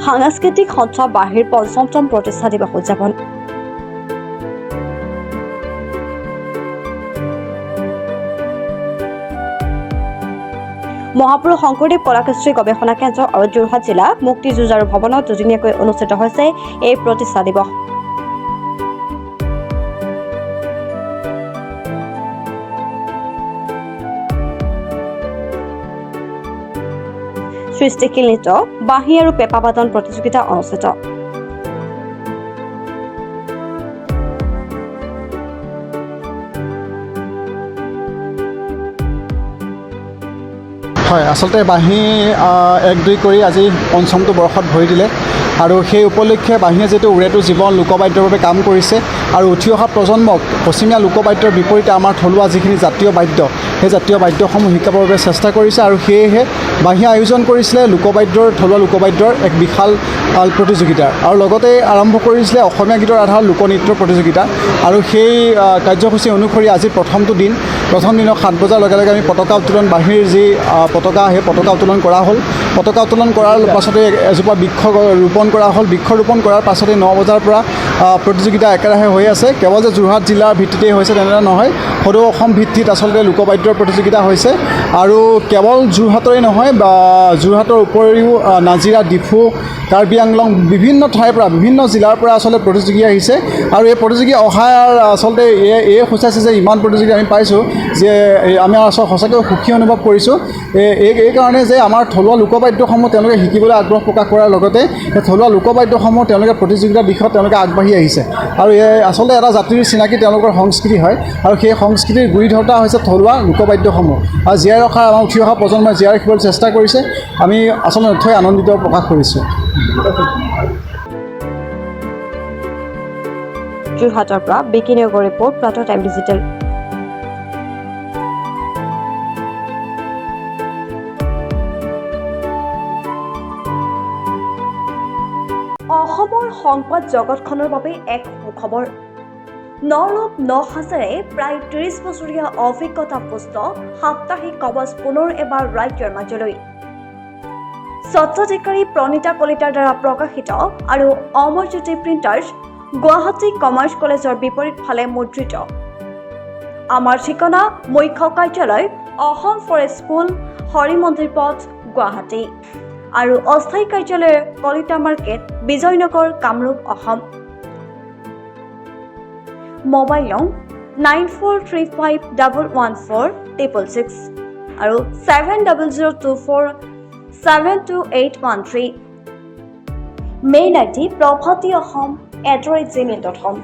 সাংস্কৃতিক সন্থা বাহিৰ পঞ্চমতম প্ৰতিষ্ঠা দিৱস উদযাপন। মহাপুৰুষ শংকৰদেৱ কলাকৃষ্টি গৱেষণা কেন্দ্ৰ আৰু যোৰহাট জিলা মুক্তি যুঁজাৰু ভৱনত দুদিনীয়াকৈ অনুষ্ঠিত হৈছে এই প্ৰতিষ্ঠা দিৱস। সৃষ্টিশীল নৃত্য, বাঁহী আৰু পেঁপা বাদন প্ৰতিযোগিতা অনুষ্ঠিত। হয়, আচলতে বাঁহী 1-2 কৰি আজি পঞ্চমটো বৰ্ষত ভৰি দিলে আৰু সেই উপলক্ষে বাঁহীয়ে যিটো উৰেটো জীৱন লোকবাদ্যৰ বাবে কাম কৰিছে আৰু উঠি অহা প্ৰজন্মক পশ্চিমীয়া লোকবাদ্যৰ বিপৰীতে আমাৰ থলুৱা যিখিনি জাতীয় বাদ্য সেই জাতীয় বাদ্যসমূহ শিকাবৰ বাবে চেষ্টা কৰিছে আৰু সেয়েহে বাঁহীয়ে আয়োজন কৰিছিলে থলুৱা লোকবাদ্যৰ এক বিশাল প্ৰতিযোগিতা আৰু লগতে আৰম্ভ কৰিছিলে অসমীয়া গীতৰ আধাৰত লোকনৃত্যৰ প্ৰতিযোগিতা আৰু সেই কাৰ্যসূচী অনুসৰি আজি প্ৰথম দিনত 7 বজাৰ লগে লগে আমি পতাকা উত্তোলন বাঁহীৰ যি পতাকা সেই পতাকা উত্তোলন কৰা হ'ল। পতাকা উত্তোলন কৰাৰ পাছতে এজোপা বৃক্ষ ৰোপণ কৰা হ'ল। বৃক্ষ ৰোপণ কৰাৰ পাছতে 9 বজাৰ পৰা প্ৰতিযোগিতা একেৰাহে হৈ আছে। কেৱল যে যোৰহাট জিলাৰ ভিত্তিতেই হৈছে তেনেদৰে নহয়, সদৌ অসম ভিত্তিত আচলতে লোকবাদ্যৰ প্ৰতিযোগিতা হৈছে আৰু কেৱল যোৰহাটৰে নহয় বা যোৰহাটৰ উপৰিও নাজিৰা, ডিফু, কাৰ্বি আংলং বিভিন্ন ঠাইৰ পৰা বিভিন্ন জিলাৰ পৰা আচলতে প্ৰতিযোগী আহিছে আৰু এই প্ৰতিযোগী অহাৰ আচলতে এই সূচাইছে যে ইমান প্ৰতিযোগী আমি পাইছোঁ যে আমি সঁচাকৈ সুখী অনুভৱ কৰিছোঁ। এই কাৰণে যে আমাৰ থলুৱা লোকবাদ্যসমূহ তেওঁলোকে শিকিবলৈ আগ্ৰহ প্ৰকাশ কৰাৰ লগতে সেই থলুৱা লোকবাদ্যসমূহ তেওঁলোকে প্ৰতিযোগিতাৰ দিশত তেওঁলোকে আগবাঢ়ি আহিছে আৰু আচলতে এটা জাতিৰ চিনাকি তেওঁলোকৰ সংস্কৃতি হয় আৰু সেই সংস্কৃতিৰ গুৰি ধৰোঁতা হৈছে থলুৱা লোকবাদ্যসমূহ আৰু জীয়াই ৰখাৰ আমাৰ উঠি অহা প্ৰজন্মই জীয়াই ৰাখিবলৈ চেষ্টা কৰিছে। আমি আচলতে নথৈ আনন্দিত প্ৰকাশ কৰিছোঁ। যোৰহাটৰ পৰা বিকি নেওগৰ ৰিপৰ্ট, প্ৰাতঃ টাইম ডিজিটেল। অসমৰ সংবাদ জগতখনৰ বাবে এক সুখবৰ। নৰূপ নসাজেৰে প্ৰায় 30 বছৰীয়া অভিজ্ঞতাপুষ্ট সাপ্তাহিক কবচ পুনৰ এবাৰ ৰাজ্যৰ মাজলৈ। স্বত্বাধিকাৰী প্ৰণীতা কলিতাৰ দ্বাৰা প্ৰকাশিত আৰু অমৰজ্যোতি প্ৰিণ্টাৰ্ছ, গুৱাহাটী কমাৰ্চ কলেজৰ বিপৰীত ফালে মুদ্ৰিত। আমাৰ ঠিকনা মুখ্য কাৰ্যালয় অসম ফৰেষ্ট স্কুল, হৰি মন্দিৰ পথ, গুৱাহাটী আৰু অস্থায়ী কাৰ্যালয় কলিতা মাৰ্কেট, বিজয়নগৰ, কামৰূপ, অসম। মোবাইল নং 9435114666 আৰু 7024722813। Mail ID probhatiahom@gmail.com।